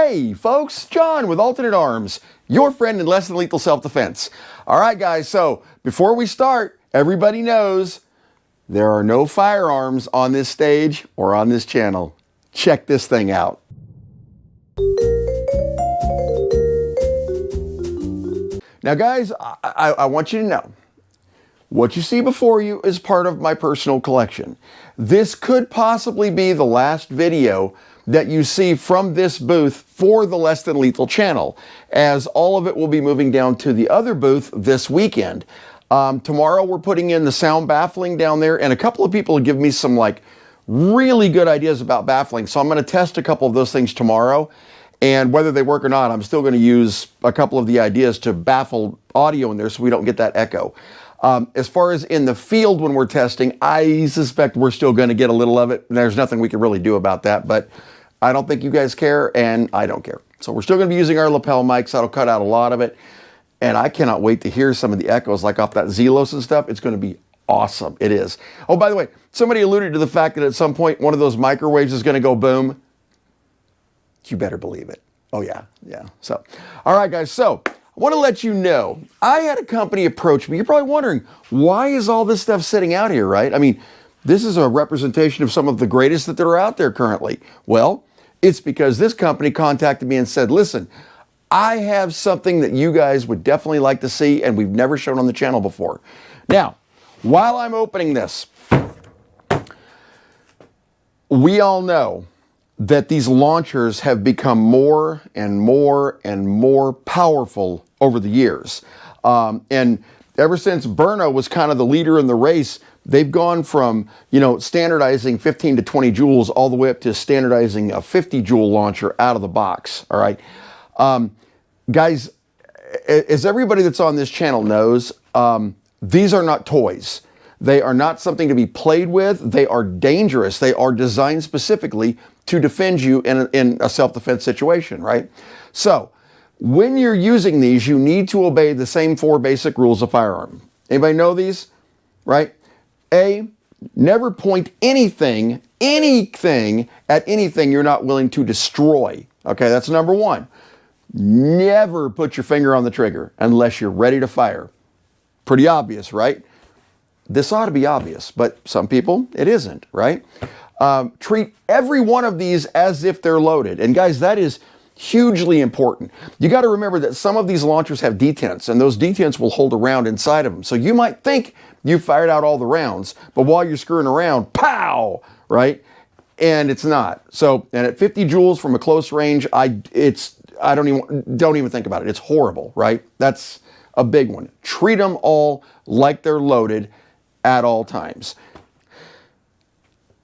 Hey folks, John with Alternate Arms, your friend in less than lethal self-defense. All right guys, so before we start, everybody knows there are no firearms on this stage or on this channel. Check this thing out. Now guys, I want you to know, what you see before you is part of my personal collection. This could possibly be the last video that you see from this booth for the Less Than Lethal channel, as all of it will be moving down to the other booth this weekend. Tomorrow we're putting in the sound baffling down there, and a couple of people give me some like really good ideas about baffling, so I'm going to test a couple of those things tomorrow, and whether they work or not, I'm still going to use a couple of the ideas to baffle audio in there so we don't get that echo. As far as in the field when we're testing, I suspect we're still going to get a little of it. There's nothing we can really do about that, but I don't think you guys care, and I don't care. So we're still going to be using our lapel mics. That'll cut out a lot of it, and I cannot wait to hear some of the echoes like off that Zelos and stuff. It's going to be awesome. It is. Oh, by the way, somebody alluded to the fact that at some point one of those microwaves is going to go boom. You better believe it. Oh, yeah. So, all right, guys. So I want to let you know, I had a company approach me. You're probably wondering, why is all this stuff sitting out here, right? I mean, this is a representation of some of the greatest that are out there currently. Well, it's because this company contacted me and said, listen, I have something that you guys would definitely like to see and we've never shown on the channel before. Now, while I'm opening this, we all know that these launchers have become more and more and more powerful over the years. And ever since Berno was kind of the leader in the race, they've gone from, standardizing 15 to 20 joules all the way up to standardizing a 50 joule launcher out of the box, all right? Guys, as everybody that's on this channel knows, these are not toys. They are not something to be played with. They are dangerous. They are designed specifically to defend you in a self-defense situation, right? So when you're using these, you need to obey the same 4 basic rules of firearm. Anybody know these, right? A, never point anything at anything you're not willing to destroy. Okay, that's number 1. Never put your finger on the trigger unless you're ready to fire. Pretty obvious, right? This ought to be obvious, but some people, it isn't, right? Treat every one of these as if they're loaded. And guys, that is hugely important. You got to remember that some of these launchers have detents, and those detents will hold a round inside of them. So you might think you fired out all the rounds, but while you're screwing around, pow, right? And it's not. So, and at 50 joules from a close range, don't even think about it. It's horrible, right? That's a big one. Treat them all like they're loaded at all times.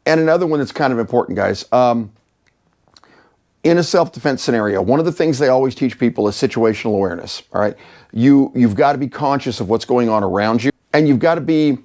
And another one that's kind of important, guys. In a self-defense scenario, one of the things they always teach people is situational awareness, all right? You've got to be conscious of what's going on around you, and you've got to be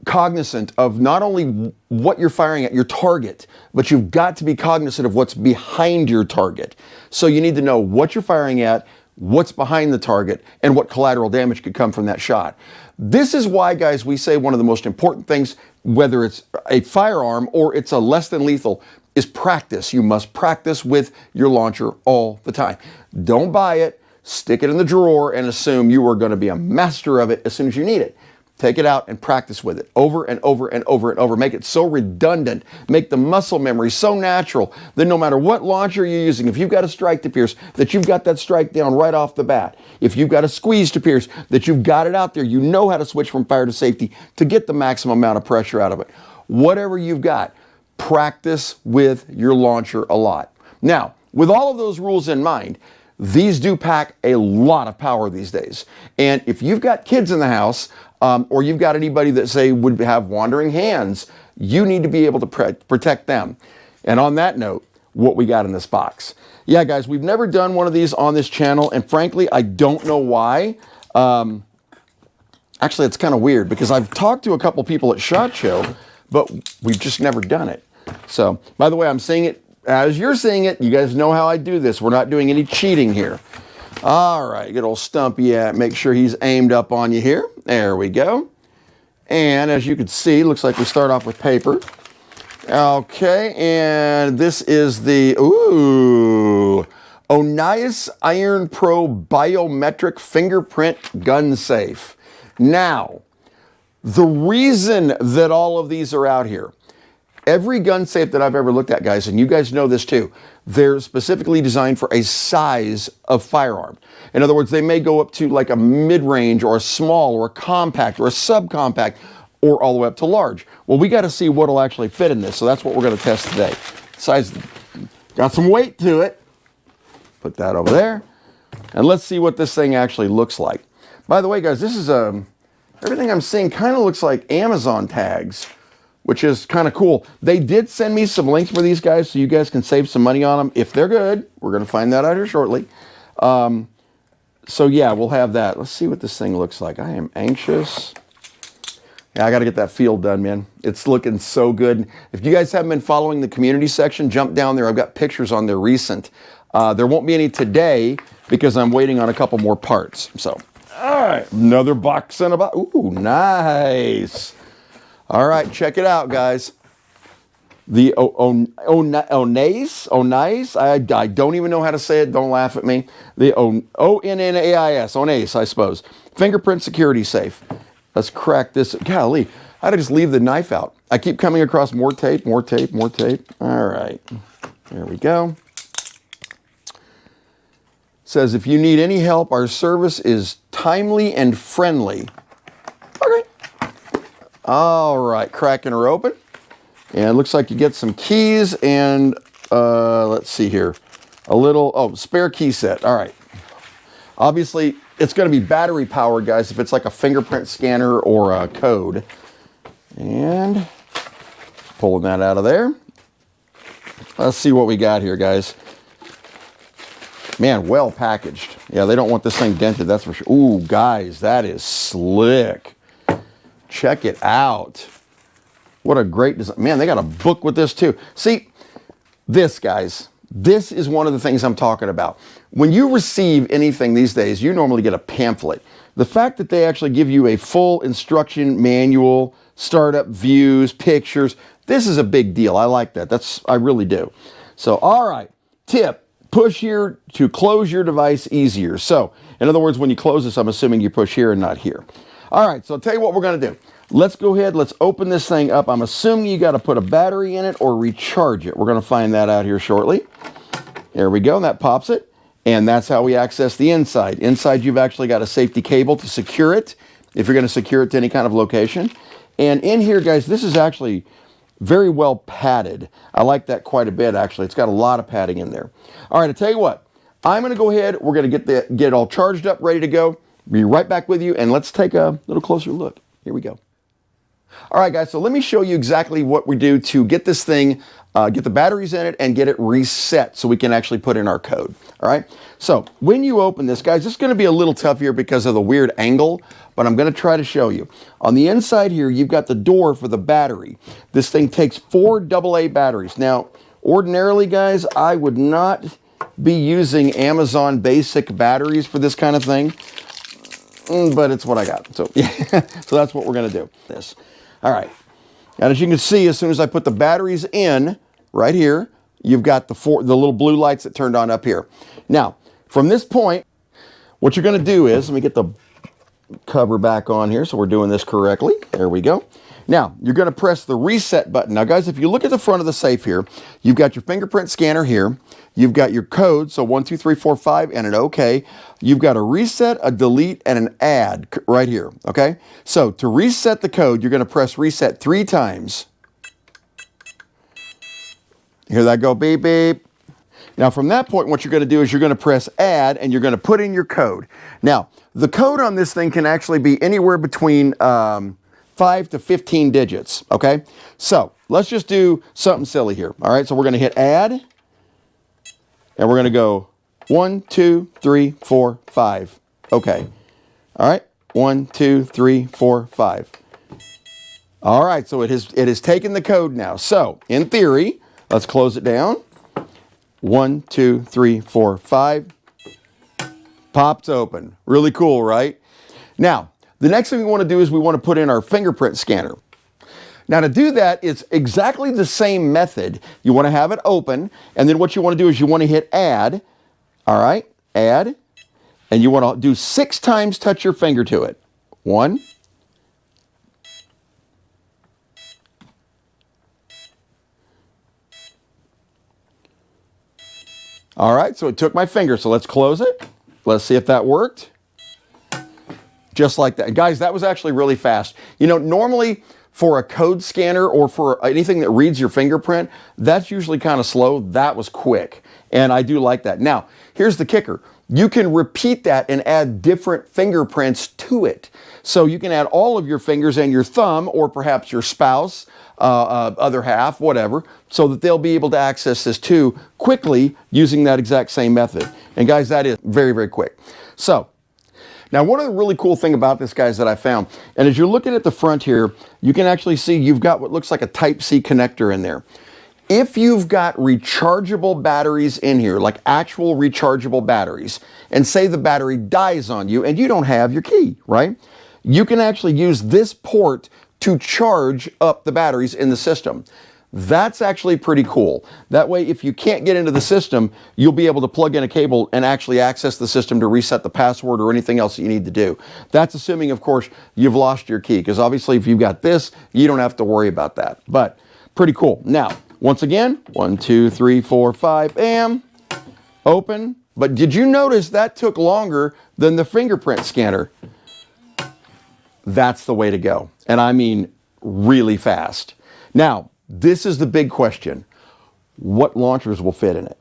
cognizant of not only what you're firing at, your target, but you've got to be cognizant of what's behind your target. So you need to know what you're firing at, what's behind the target, and what collateral damage could come from that shot. This is why, guys, we say one of the most important things, whether it's a firearm or it's a less than lethal, is practice. You must practice with your launcher all the time. Don't buy it, stick it in the drawer, and assume you are going to be a master of it as soon as you need it. Take it out and practice with it over and over and over and over. Make it so redundant. Make the muscle memory so natural that no matter what launcher you're using, if you've got a strike to pierce, that you've got that strike down right off the bat. If you've got a squeeze to pierce, that you've got it out there. You know how to switch from fire to safety to get the maximum amount of pressure out of it. Whatever you've got, practice with your launcher a lot. Now, with all of those rules in mind, these do pack a lot of power these days. And if you've got kids in the house, or you've got anybody that, say, would have wandering hands, you need to be able to protect them. And on that note, what we got in this box. Yeah, guys, we've never done one of these on this channel, and frankly, I don't know why. Actually, it's kind of weird, because I've talked to a couple people at SHOT Show, but we've just never done it. So, by the way, I'm seeing it as you're seeing it. You guys know how I do this. We're not doing any cheating here. All right, good old Stumpy. Make sure he's aimed up on you here. There we go. And as you can see, looks like we start off with paper. Okay, and this is the, ooh, ONNIAS Iron Pro biometric fingerprint gun safe. Now, the reason that all of these are out here, every gun safe that I've ever looked at, guys, and you guys know this too, they're specifically designed for a size of firearm. In other words, they may go up to like a mid-range or a small or a compact or a subcompact or all the way up to large. Well, we got to see what'll actually fit in this, so that's what we're going to test today. Size, got some weight to it. Put that over there, and let's see what this thing actually looks like. By the way, guys, this is everything I'm seeing kind of looks like Amazon tags, which is kind of cool. They did send me some links for these guys so you guys can save some money on them if they're good. We're going to find that out here shortly. So yeah, we'll have that. Let's see what this thing looks like. I am anxious. Yeah, I got to get that field done, man. It's looking so good. If you guys haven't been following the community section, jump down there. I've got pictures on there recent. There won't be any today because I'm waiting on a couple more parts. So, all right, another box and a box. Ooh, nice. All right, check it out, guys. The ONNIAS, I don't even know how to say it. Don't laugh at me. The ONNIAS, ONNIAS, I suppose. Fingerprint security safe. Let's crack this. Golly, I had to just leave the knife out. I keep coming across more tape, more tape, more tape. All right, there we go. Says, if you need any help, our service is timely and friendly. Okay. All right, cracking her open. And it looks like you get some keys and, let's see here, a little, spare key set. All right. Obviously, it's going to be battery powered, guys, if it's like a fingerprint scanner or a code. And pulling that out of there. Let's see what we got here, guys. Man, well packaged. Yeah, they don't want this thing dented, that's for sure. Ooh, guys, that is slick. Check it out. What a great design. Man, they got a book with this too. See, this, guys, this is one of the things I'm talking about. When you receive anything these days, you normally get a pamphlet. The fact that they actually give you a full instruction manual, startup views, pictures, this is a big deal. I like that. I really do. So, all right, tip. Push here to close your device easier. So, in other words, when you close this, I'm assuming you push here and not here. All right, so I'll tell you what we're going to do. Let's go ahead, let's open this thing up. I'm assuming you got to put a battery in it or recharge it. We're going to find that out here shortly. There we go, and that pops it. And that's how we access the inside. Inside, you've actually got a safety cable to secure it, if you're going to secure it to any kind of location. And in here, guys, this is actually very well padded. I like that quite a bit, actually. It's got a lot of padding in there. All right, I tell you what. I'm going to go ahead. We're going to get it all charged up, ready to go. Be right back with you, and let's take a little closer look. Here we go. All right, guys, so let me show you exactly what we do to get this thing, get the batteries in it, and get it reset so we can actually put in our code. All right, so when you open this, guys, it's going to be a little tough here because of the weird angle, but I'm going to try to show you. On the inside here, you've got the door for the battery. This thing takes 4 AA batteries. Now, ordinarily, guys, I would not be using Amazon basic batteries for this kind of thing, but it's what I got. So, yeah, so that's what we're going to do. This. All right. And as you can see, as soon as I put the batteries in right here, you've got the little blue lights that turned on up here. Now, from this point, what you're going to do is, let me get the cover back on here so we're doing this correctly. There we go. Now, you're going to press the reset button. Now, guys, if you look at the front of the safe here, you've got your fingerprint scanner here. You've got your code, so 1, 2, 3, 4, 5, and an OK. You've got a reset, a delete, and an add right here, okay? So to reset the code, you're going to press reset 3 times. Hear that go beep, beep. Now, from that point, what you're going to do is you're going to press add, and you're going to put in your code. Now, the code on this thing can actually be anywhere between 5 to 15 digits, okay? So let's just do something silly here, all right? So we're going to hit add, and we're going to go 1, 2, 3, 4, 5. Okay. All right. 1, 2, 3, 4, 5. All right. So it has taken the code now. So in theory, let's close it down. 1, 2, 3, 4, 5. Pops open. Really cool, right? Now, the next thing we want to do is we want to put in our fingerprint scanner. Now, to do that, it's exactly the same method. You want to have it open, and then what you want to do is you want to hit add. All right, add, and you want to do 6 times touch your finger to it. 1, 2. All right, so it took my finger, so let's close it. Let's see if that worked. Just like that. Guys, that was actually really fast. You know, normally for a code scanner or for anything that reads your fingerprint, that's usually kind of slow. That was quick, and I do like that. Now, here's the kicker. You can repeat that and add different fingerprints to it. So you can add all of your fingers and your thumb, or perhaps your spouse, other half, whatever, so that they'll be able to access this too quickly using that exact same method. And guys, that is very, very quick. So, now, one of the really cool thing about this, guys, that I found, and as you're looking at the front here, you can actually see you've got what looks like a Type-C connector in there. If you've got rechargeable batteries in here, like actual rechargeable batteries, and say the battery dies on you and you don't have your key, right? You can actually use this port to charge up the batteries in the system. That's actually pretty cool. That way, if you can't get into the system, you'll be able to plug in a cable and actually access the system to reset the password or anything else that you need to do. That's assuming, of course, you've lost your key, because obviously if you've got this, you don't have to worry about that. But pretty cool. Now, once again, 1, 2, 3, 4, 5, bam, open. But did you notice that took longer than the fingerprint scanner? That's the way to go. And I mean really fast. Now, this is the big question. What launchers will fit in it?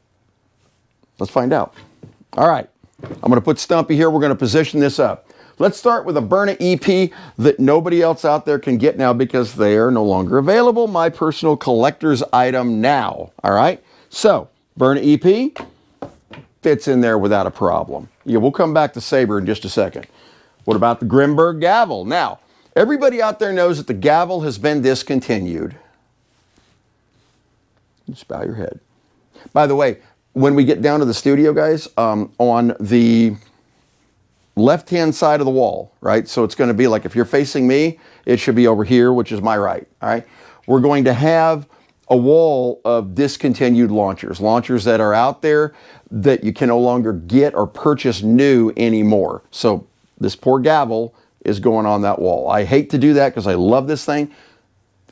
Let's find out. All right, I'm going to put Stumpy here. We're going to position this up. Let's start with a Byrna EP that nobody else out there can get now because they are no longer available. My personal collector's item now. All right, so Byrna EP fits in there without a problem. Yeah, we'll come back to Saber in just a second. What about the Grimberg gavel? Now, everybody out there knows that the gavel has been discontinued. Just bow your head. By the way, when we get down to the studio, guys, on the left-hand side of the wall, right? So it's going to be like, if you're facing me, it should be over here, which is my right, all right? We're going to have a wall of discontinued launchers, launchers that are out there that you can no longer get or purchase new anymore. So this poor gavel is going on that wall. I hate to do that because I love this thing.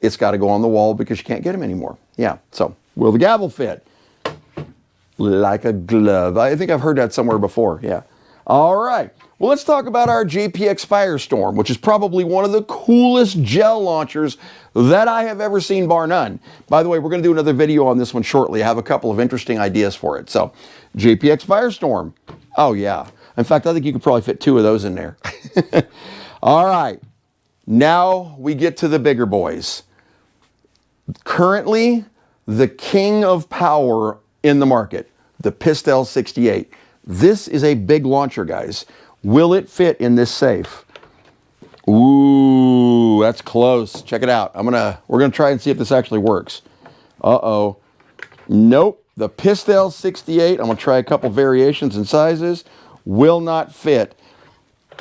It's got to go on the wall because you can't get them anymore. Yeah, so will the gavel fit? Like a glove. I think I've heard that somewhere before, yeah. All right, well, let's talk about our GPX Firestorm, which is probably one of the coolest gel launchers that I have ever seen, bar none. By the way, we're going to do another video on this one shortly. I have a couple of interesting ideas for it. So, GPX Firestorm. Oh, yeah. In fact, I think you could probably fit 2 of those in there. All right, now we get to the bigger boys. Currently, the king of power in the market, the Pistel 68. This is a big launcher, guys. Will it fit in this safe? Ooh, that's close. Check it out. We're gonna try and see if this actually works. Uh-oh. Nope. The Pistel 68, I'm gonna try a couple variations and sizes, will not fit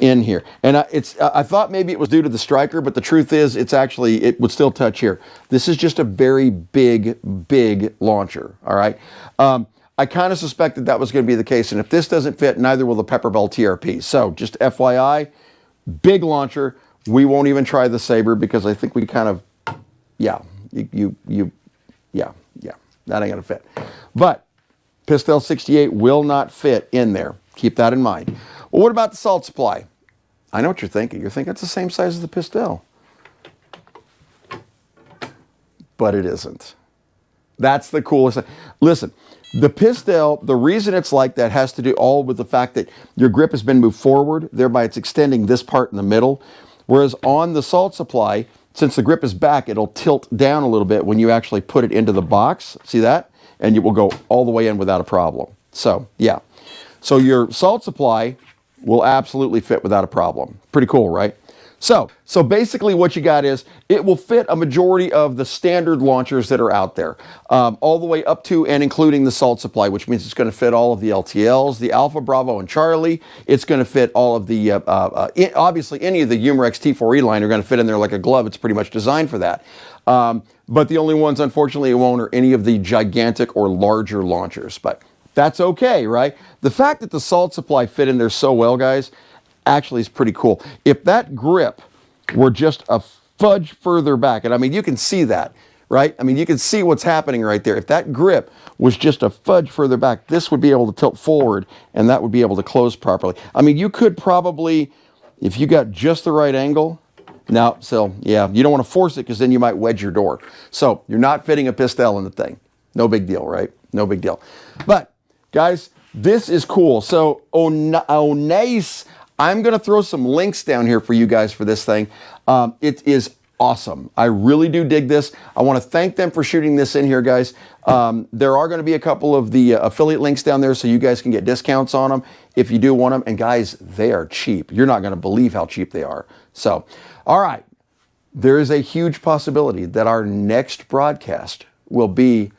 in here. And I thought maybe it was due to the striker, but the truth is it would still touch here. This is just a very big launcher, all right? I kind of suspected that was going to be the case, and if this doesn't fit, neither will the Pepperbell TRP. So just FYI, big launcher. We won't even try the Saber because I think we kind of, yeah, that ain't gonna fit. But Pistel 68 will not fit in there. Keep that in mind. Well, what about the salt supply? I know what you're thinking. You're thinking it's the same size as the Pistel. But it isn't. That's the coolest thing. Listen, the Pistel, the reason it's like that has to do all with the fact that your grip has been moved forward, thereby it's extending this part in the middle. Whereas on the salt supply, since the grip is back, it'll tilt down a little bit when you actually put it into the box. See that? And it will go all the way in without a problem. So, yeah. So your salt supply will absolutely fit without a problem. Pretty cool, right? So basically what you got is, it will fit a majority of the standard launchers that are out there, all the way up to and including the salt supply, which means it's going to fit all of the LTLs, the Alpha, Bravo, and Charlie. It's going to fit all of the, obviously any of the Umarex T4E line are going to fit in there like a glove. It's pretty much designed for that. But the only ones, unfortunately, it won't are any of the gigantic or larger launchers. But that's okay, right? The fact that the salt supply fit in there so well, guys, actually is pretty cool. If that grip were just a fudge further back, and I mean, you can see that, right? I mean, you can see what's happening right there. If that grip was just a fudge further back, this would be able to tilt forward, and that would be able to close properly. I mean, you could probably, if you got just the right angle, now, so yeah, you don't want to force it because then you might wedge your door. So you're not fitting a pistol in the thing. No big deal, right? No big deal. But guys, this is cool. So ONNIAS, I'm going to throw some links down here for you guys for this thing. It is awesome. I really do dig this. I want to thank them for shooting this in here, guys. There are going to be a couple of the affiliate links down there so you guys can get discounts on them if you do want them. And guys, they are cheap. You're not going to believe how cheap they are. So, all right. There is a huge possibility that our next broadcast will be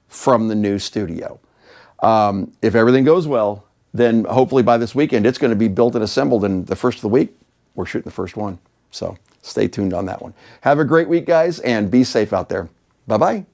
from the new studio. If everything goes well, then hopefully by this weekend, it's going to be built and assembled, and the first of the week, we're shooting the first one. So stay tuned on that one. Have a great week, guys, and be safe out there. Bye-bye.